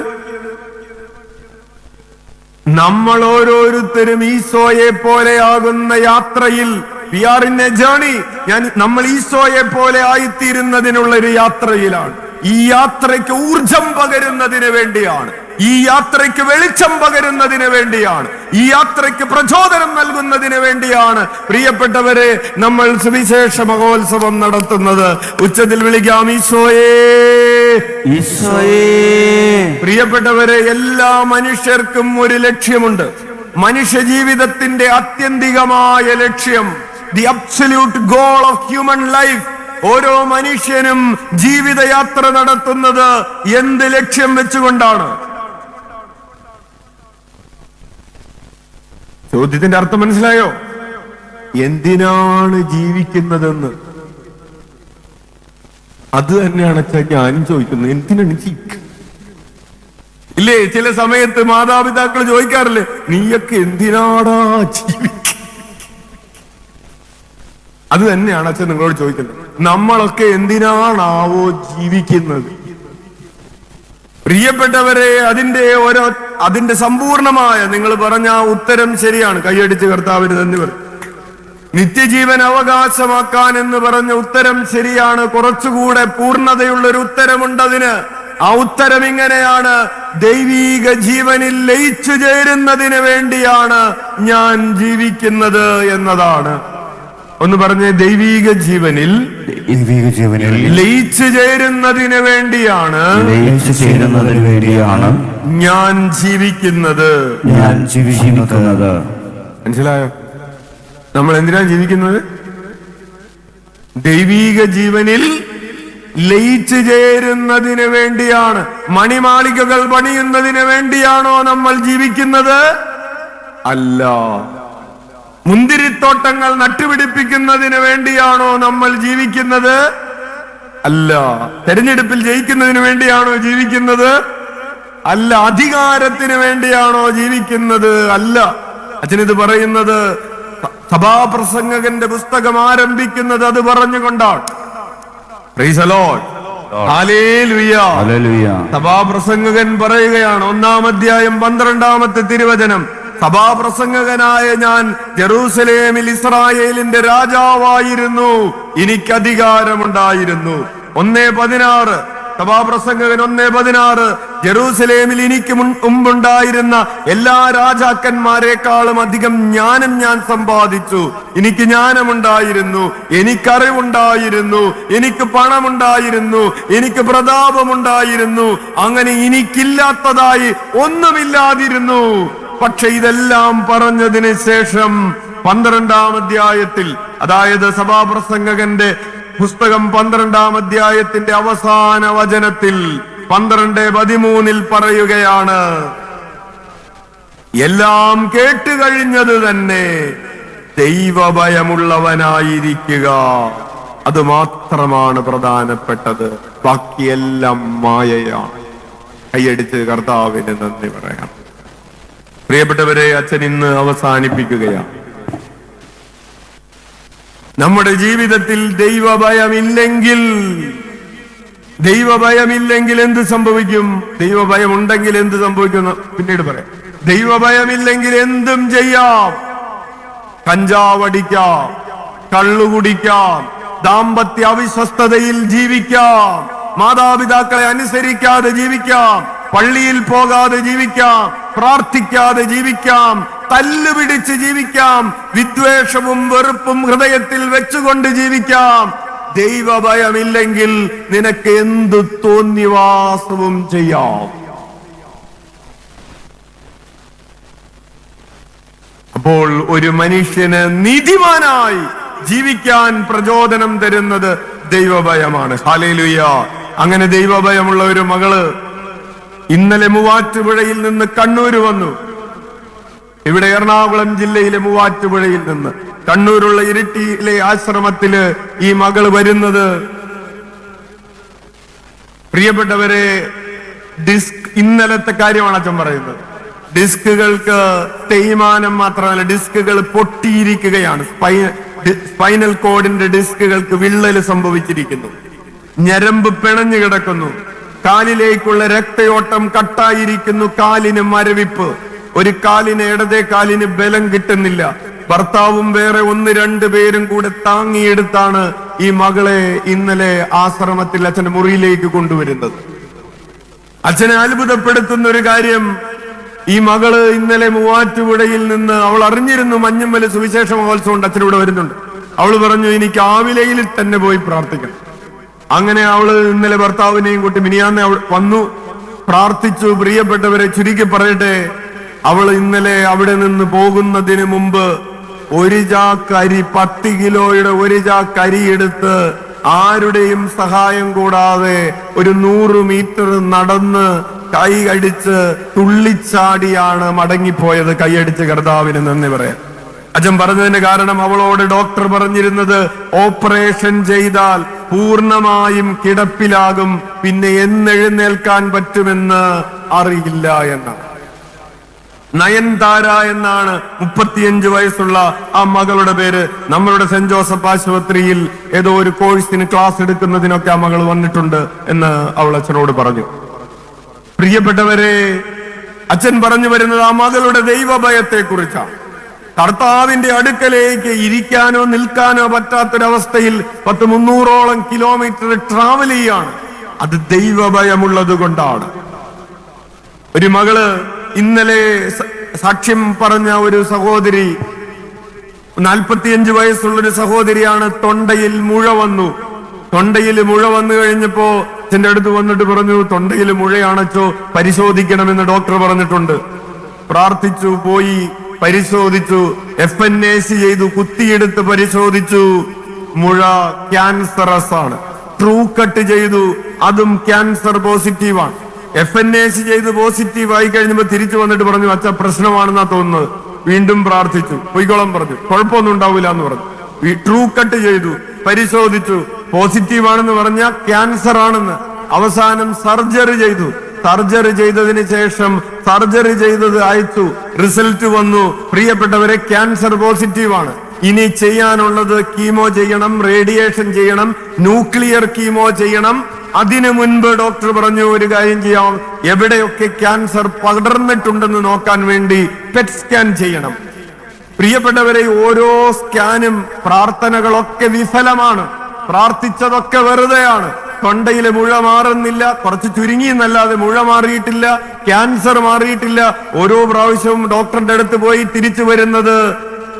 നമ്മൾ ഓരോരുത്തരും ഈശോയെ പോലെയാകുന്ന യാത്രയിൽ, we are in a journey. നമ്മൾ ഈശോയെ പോലെ ആയിത്തീരുന്നതിനുള്ള ഒരു യാത്രയിലാണ്. ഈ യാത്രയ്ക്ക് ഊർജം പകരുന്നതിന് വേണ്ടിയാണ്. ഈ യാത്രയ്ക്ക് വെളിച്ചം പകരുന്നതിന് വേണ്ടിയാണ്. ഈ യാത്രയ്ക്ക് പ്രചോദനം നൽകുന്നതിന് വേണ്ടിയാണ് പ്രിയപ്പെട്ടവരെ നമ്മൾ സുവിശേഷ മഹോത്സവം നടത്തുന്നത്. ഉച്ചത്തിൽ വിളിക്കാം, ഈശോയേ, ഈശോയേ. പ്രിയപ്പെട്ടവരെ, എല്ലാ മനുഷ്യർക്കും ഒരു ലക്ഷ്യമുണ്ട്. മനുഷ്യ ജീവിതത്തിന്റെ ആത്യന്തികമായ ലക്ഷ്യം, the absolute goal of human life. ഓരോ മനുഷ്യനും ജീവിതയാത്ര നടത്തുന്നത് എന്ത് ലക്ഷ്യം വെച്ചുകൊണ്ടാണ്? ചോദ്യത്തിന്റെ അർത്ഥം മനസ്സിലായോ? എന്തിനാണ് ജീവിക്കുന്നതെന്ന്. അത് തന്നെയാണ് അച്ഛാ ഞാനും ചോദിക്കുന്നത്, എന്തിനാണ് ജീവിക്കുന്നത്? ഇല്ലേ, ചില സമയത്ത് മാതാപിതാക്കൾ ചോദിക്കാറില്ലേ, നീയൊക്കെ എന്തിനാടാ ജീവിക്കുക? അത് തന്നെയാണ് അച്ഛൻ നിങ്ങളോട് ചോദിക്കുന്നത്. നമ്മളൊക്കെ എന്തിനാണാവോ ജീവിക്കുന്നത്? പ്രിയപ്പെട്ടവരെ, അതിന്റെ സമ്പൂർണമായ നിങ്ങൾ പറഞ്ഞ ഉത്തരം ശരിയാണ്. കൈയടിച്ച് കർത്താവിന് നന്ദി പറയും. നിത്യജീവൻ അവകാശമാക്കാൻ എന്ന് പറഞ്ഞ ഉത്തരം ശരിയാണ്. കുറച്ചുകൂടെ പൂർണ്ണതയുള്ള ഒരു ഉത്തരമുണ്ടതിന്. ആ ഉത്തരം ഇങ്ങനെയാണ്: ദൈവീക ജീവനിൽ ലയിച്ചു ചേരുന്നതിന് വേണ്ടിയാണ് ഞാൻ ജീവിക്കുന്നത് എന്നതാണ്. ഒന്ന് പറഞ്ഞേ, ദൈവീക ജീവനിൽ ലയിച്ചു ചേരുന്നതിന് വേണ്ടിയാണ് ഞാൻ ജീവിക്കുന്നത്. മനസ്സിലായോ? നമ്മൾ എന്തിനാണ് ജീവിക്കുന്നത്? ദൈവീക ജീവനിൽ ലയിച്ചു ചേരുന്നതിന് വേണ്ടിയാണ്. മണിമാളികകൾ പണിയുന്നതിന് വേണ്ടിയാണോ നമ്മൾ ജീവിക്കുന്നത്? അല്ല. മുന്തിരിത്തോട്ടങ്ങൾ നട്ടുപിടിപ്പിക്കുന്നതിന് വേണ്ടിയാണോ നമ്മൾ ജീവിക്കുന്നത്? അല്ല. തെരഞ്ഞെടുപ്പിൽ ജയിക്കുന്നതിന് വേണ്ടിയാണോ ജീവിക്കുന്നത്? അല്ല. അധികാരത്തിന് വേണ്ടിയാണോ ജീവിക്കുന്നത്? അല്ല. അച്ഛനിത് പറയുന്നത് സഭാപ്രസംഗകന്റെ പുസ്തകം ആരംഭിക്കുന്നത് അത് പറഞ്ഞുകൊണ്ടാണ്. Praise the Lord. ഹല്ലേലൂയ. സഭാപ്രസംഗകൻ പറയുകയാണ്, 1-ാം അധ്യായം 12-ാമത്തെ തിരുവചനം: സഭാപ്രസംഗകനായ ഞാൻ ജെറൂസലേമിൽ ഇസ്രായേലിന്റെ രാജാവായിരുന്നു, എനിക്ക് അധികാരമുണ്ടായിരുന്നു. 1:16 സഭാപ്രസംഗകൻ 1:16 ജെറൂസലേമിൽ എനിക്ക് മുമ്പുണ്ടായിരുന്ന എല്ലാ രാജാക്കന്മാരെക്കാളും അധികം ജ്ഞാനം ഞാൻ സമ്പാദിച്ചു. എനിക്ക് ജ്ഞാനമുണ്ടായിരുന്നു, എനിക്കറിവുണ്ടായിരുന്നു, എനിക്ക് പണമുണ്ടായിരുന്നു, എനിക്ക് പ്രതാപമുണ്ടായിരുന്നു. അങ്ങനെ എനിക്കില്ലാത്തതായി ഒന്നുമില്ലാതിരുന്നു. പക്ഷെ ഇതെല്ലാം പറഞ്ഞതിന് ശേഷം 12-ാം അധ്യായത്തിൽ, അതായത് സഭാപ്രസംഗകന്റെ പുസ്തകം 12-ാം അധ്യായത്തിന്റെ അവസാന വചനത്തിൽ 12:13 പറയുകയാണ്: എല്ലാം കേട്ടുകഴിഞ്ഞത് തന്നെ ദൈവഭയമുള്ളവനായിരിക്കുക, അത് മാത്രമാണ് പ്രധാനപ്പെട്ടത്, ബാക്കിയെല്ലാം മായയാണ്. കൈയടിച്ച് കർത്താവിന് നന്ദി പറയാം. പ്രിയപ്പെട്ടവരെ, അച്ഛൻ ഇന്ന് അവസാനിപ്പിക്കുകയാണ്. നമ്മുടെ ജീവിതത്തിൽ ദൈവഭയമില്ലെങ്കിൽ എന്ത് സംഭവിക്കും? ദൈവഭയം ഉണ്ടെങ്കിൽ എന്ത് സംഭവിക്കും പിന്നീട് പറയാം. ദൈവഭയമില്ലെങ്കിൽ എന്തും ചെയ്യാം. കഞ്ചാവടിക്കാം, കള്ളുകുടിക്കാം, ദാമ്പത്യ അവിശ്വസ്തതയിൽ ജീവിക്കാം, മാതാപിതാക്കളെ അനുസരിക്കാതെ ജീവിക്കാം, പള്ളിയിൽ പോകാതെ ജീവിക്കാം, പ്രാർത്ഥിക്കാതെ ജീവിക്കാം, തല്ലുപിടിച്ച് ജീവിക്കാം, വിദ്വേഷവും വെറുപ്പും ഹൃദയത്തിൽ വെച്ചുകൊണ്ട് ജീവിക്കാം. ദൈവഭയമില്ലെങ്കിൽ നിനക്ക് എന്ത് തോന്നിവാസവും ചെയ്യാം. അപ്പോൾ ഒരു മനുഷ്യന് നീതിമാനായി ജീവിക്കാൻ പ്രചോദനം തരുന്നത് ദൈവഭയമാണ്. ഹല്ലേലൂയ. അങ്ങനെ ദൈവഭയമുള്ള ഒരു മകള് ഇന്നലെ മൂവാറ്റുപുഴയിൽ നിന്ന് കണ്ണൂര് വന്നു. ഇവിടെ എറണാകുളം ജില്ലയിലെ മൂവാറ്റുപുഴയിൽ നിന്ന് കണ്ണൂരുള്ള ഇരിട്ടിയിലെ ആശ്രമത്തില് ഈ മകള് വരുന്നത്. പ്രിയപ്പെട്ടവരെ, ഇന്നലത്തെ കാര്യമാണ് അച്ഛൻ പറയുന്നത്. ഡിസ്കുകൾക്ക് തേയ്മാനം മാത്രമല്ല, ഡിസ്കുകൾ പൊട്ടിയിരിക്കുകയാണ്. സ്പൈനൽ കോഡിന്റെ ഡിസ്കുകൾക്ക് വിള്ളല് സംഭവിച്ചിരിക്കുന്നു, ഞരമ്പ് പിണഞ്ഞു കിടക്കുന്നു, കാലിലേക്കുള്ള രക്തയോട്ടം കട്ടായിരിക്കുന്നു, കാലിന് മരവിപ്പ്, ഒരു കാലിന് ഇടതേ കാലിന് ബലം കിട്ടുന്നില്ല. ഭർത്താവും വേറെ 1-2 പേരും കൂടെ താങ്ങിയെടുത്താണ് ഈ മകളെ ഇന്നലെ ആശ്രമത്തിൽ അച്ഛന്റെ മുറിയിലേക്ക് കൊണ്ടുവരുന്നത്. അച്ഛനെ അത്ഭുതപ്പെടുത്തുന്ന ഒരു കാര്യം, ഈ മകള് ഇന്നലെ മൂവാറ്റുപുഴയിൽ നിന്ന് അവൾ അറിഞ്ഞിരുന്നു മഞ്ഞമ്മല് സുവിശേഷ മഹോത്സവം അച്ഛനിവിടെ വരുന്നുണ്ട്. അവള് പറഞ്ഞു, എനിക്ക് ആവിലയിൽ തന്നെ പോയി പ്രാർത്ഥിക്കണം. അങ്ങനെ അവള് ഇന്നലെ ഭർത്താവിനെയും കൂട്ടി മിനിയാന്ന് വന്നു, പ്രാർത്ഥിച്ചു. പ്രിയപ്പെട്ടവരെ, ചുരുക്കി പറയട്ടെ, അവൾ ഇന്നലെ അവിടെ നിന്ന് പോകുന്നതിന് മുമ്പ് 1 ചാക്ക് അരി, 10 കിലോയുടെ 1 ചാക്ക് അരി എടുത്ത് ആരുടെയും സഹായം കൂടാതെ ഒരു 100 മീറ്റർ നടന്ന് കൈ അടിച്ച് തുള്ളിച്ചാടിയാണ് മടങ്ങിപ്പോയത്. കൈയടിച്ച് കർത്താവിന് നന്ദി പറയാൻ. അച്ഛൻ പറഞ്ഞതിന് കാരണം അവളോട് ഡോക്ടർ പറഞ്ഞിരുന്നത് ഓപ്പറേഷൻ ചെയ്താൽ പൂർണ്ണമായും കിടപ്പിലാകും, പിന്നെ എന്നെഴുന്നേൽക്കാൻ പറ്റുമെന്ന് അറിയില്ല എന്നാണ്. നയൻതാര എന്നാണ് 35 വയസ്സുള്ള ആ മകളുടെ പേര്. നമ്മളുടെ സെന്റ് ജോസഫ് ആശുപത്രിയിൽ ഏതോ ഒരു കോഴ്സിന് ക്ലാസ് എടുക്കുന്നതിനൊക്കെ ആ മകൾ വന്നിട്ടുണ്ട് എന്ന് അവൾ അച്ഛനോട് പറഞ്ഞു. പ്രിയപ്പെട്ടവരെ, അച്ഛൻ പറഞ്ഞു വരുന്നത് ആ മകളുടെ ദൈവഭയത്തെ കുറിച്ചാണ്. കർത്താവിന്റെ അടുക്കലേക്ക് ഇരിക്കാനോ നിൽക്കാനോ പറ്റാത്തൊരവസ്ഥയിൽ 300ഓളം കിലോമീറ്റർ ട്രാവൽ ചെയ്യാണ്. അത് ദൈവഭയമുള്ളത് കൊണ്ടാണ്. ഒരു മകള് ഇന്നലെ സാക്ഷ്യം പറഞ്ഞ ഒരു സഹോദരി, 45 വയസ്സുള്ളൊരു സഹോദരിയാണ്. തൊണ്ടയിൽ മുഴ വന്നു. തൊണ്ടയിൽ മുഴ വന്നു കഴിഞ്ഞപ്പോ എന്റെ അടുത്ത് വന്നിട്ട് പറഞ്ഞു, തൊണ്ടയിൽ മുഴയാണച്ചോ, പരിശോധിക്കണമെന്ന് ഡോക്ടർ പറഞ്ഞിട്ടുണ്ട്. പ്രാർത്ഥിച്ചു, പോയി പരിശോധിച്ചു, FNAC ചെയ്തു, കുത്തിയെടുത്ത് പരിശോധിച്ചു, മുഴ ക്യാൻസറസ് ആണ്. ട്രൂ കട്ട് ചെയ്തു, അതും ക്യാൻസർ പോസിറ്റീവാണ്. FNAC ചെയ്ത് പോസിറ്റീവ് ആയി കഴിഞ്ഞപ്പോ തിരിച്ചു വന്നിട്ട് പറഞ്ഞു, അച്ഛാ പ്രശ്നമാണെന്നാ തോന്നുന്നത്. വീണ്ടും പ്രാർത്ഥിച്ചു, പൊയ്ക്കോളം പറഞ്ഞു, കുഴപ്പമൊന്നും ഉണ്ടാവില്ല എന്ന് പറഞ്ഞു. ട്രൂ കട്ട് ചെയ്തു, പരിശോധിച്ചു, പോസിറ്റീവ് ആണെന്ന് പറഞ്ഞ ക്യാൻസർ ആണെന്ന്. അവസാനം സർജറി ചെയ്തു. സർജറി ചെയ്തതിന് ശേഷം സർജറി ചെയ്തത് അയച്ചു, റിസൾട്ട് വന്നു. പ്രിയപ്പെട്ടവരെ, ക്യാൻസർ പോസിറ്റീവാണ്. ഇനി ചെയ്യാനുള്ളത് കീമോ ചെയ്യണം, റേഡിയേഷൻ ചെയ്യണം, ന്യൂക്ലിയർ കീമോ ചെയ്യണം. അതിനു മുൻപ് ഡോക്ടർ പറഞ്ഞു, ഒരു കാര്യം ചെയ്യാം, എവിടെയൊക്കെ ക്യാൻസർ പടർന്നിട്ടുണ്ടെന്ന് നോക്കാൻ വേണ്ടി പെറ്റ് സ്കാൻ ചെയ്യണം. പ്രിയപ്പെട്ടവരെ, ഓരോ സ്കാനും പ്രാർത്ഥനകളൊക്കെ വിഫലമാണ്. പ്രാർത്ഥിച്ചതൊക്കെ വെറുതെയാണ്. തൊണ്ടയിലെ മുഴ മാറുന്നില്ല, കുറച്ച് ചുരുങ്ങി എന്നല്ലാതെ മുഴ മാറിയിട്ടില്ല, ക്യാൻസർ മാറിയിട്ടില്ല. ഓരോ പ്രാവശ്യവും ഡോക്ടറിന്റെ അടുത്ത് പോയി തിരിച്ചു വരുന്നത്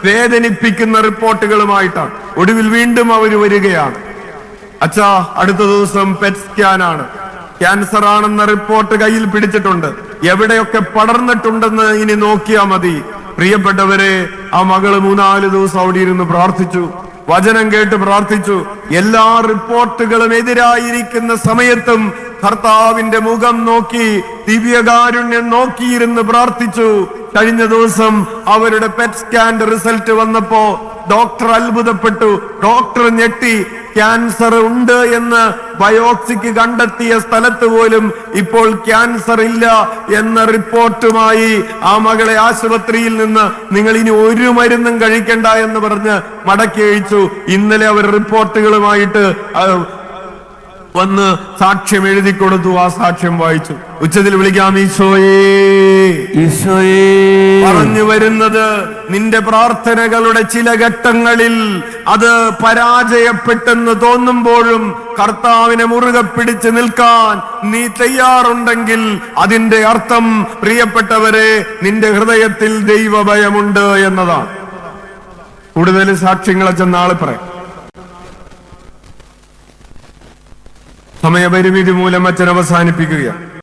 വേദനിപ്പിക്കുന്ന റിപ്പോർട്ടുകളുമായിട്ടാണ്. ഒടുവിൽ വീണ്ടും അവർ വരികയാണ്, അച്ഛാ അടുത്ത ദിവസം പെറ്റ് സ്കാൻ ആണ്, ക്യാൻസർ ആണെന്ന റിപ്പോർട്ട് കയ്യിൽ പിടിച്ചിട്ടുണ്ട്, എവിടെയൊക്കെ പടർന്നിട്ടുണ്ടെന്ന് ഇനി നോക്കിയാ മതി. പ്രിയപ്പെട്ടവരെ, ആ മകള് 3-4 ദിവസം അവിടെ ഇരുന്ന് പ്രാർത്ഥിച്ചു, വചനം കേട്ട് പ്രാർത്ഥിച്ചു. എല്ലാ റിപ്പോർട്ടുകളും എതിരായിരിക്കുന്ന സമയത്തും കർത്താവിന്റെ മുഖം നോക്കി, ദിവ്യകാരുണ്യം നോക്കിയിരുന്ന് പ്രാർത്ഥിച്ചു. കഴിഞ്ഞ ദിവസം അവരുടെ പെറ്റ് സ്കാന്റെ റിസൾട്ട് വന്നപ്പോ ഡോക്ടർ അത്ഭുതപ്പെട്ടു, ഡോക്ടർ ഞെട്ടി. ക്യാൻസർ ഉണ്ട് എന്ന് ബയോപ്സിക്ക് കണ്ടെത്തിയ സ്ഥലത്ത് പോലും ഇപ്പോൾ ക്യാൻസർ ഇല്ല എന്ന റിപ്പോർട്ടുമായി ആ മകളെ ആശുപത്രിയിൽ നിന്ന് നിങ്ങൾ ഇനി ഒരു മരുന്നും കഴിക്കണ്ട എന്ന് പറഞ്ഞ് മടക്കി അയച്ചു. ഇന്നലെ അവർ റിപ്പോർട്ടുകളുമായിട്ട് വന്ന് സാക്ഷ്യം എഴുതി കൊടുത്തു. ആ സാക്ഷ്യം വായിച്ചു. ഉച്ചത്തിൽ വിളിക്കാം, ഈശോയേ ഈശോയേ. പറഞ്ഞു വരുന്നത്, നിന്റെ പ്രാർത്ഥനകളുടെ ചില ഘട്ടങ്ങളിൽ അത് പരാജയപ്പെട്ടെന്ന് തോന്നുമ്പോഴും കർത്താവിനെ മുറുകെ പിടിച്ച് നിൽക്കാൻ നീ തയ്യാറുണ്ടെങ്കിൽ അതിന്റെ അർത്ഥം, പ്രിയപ്പെട്ടവരെ, നിന്റെ ഹൃദയത്തിൽ ദൈവഭയമുണ്ട് എന്നതാണ്. കൂടുതൽ സാക്ഷ്യങ്ങളെ നാളെ പറയാം. സമയപരിമിതി മൂലം അച്ഛൻ അവസാനിപ്പിക്കുകയാണ്.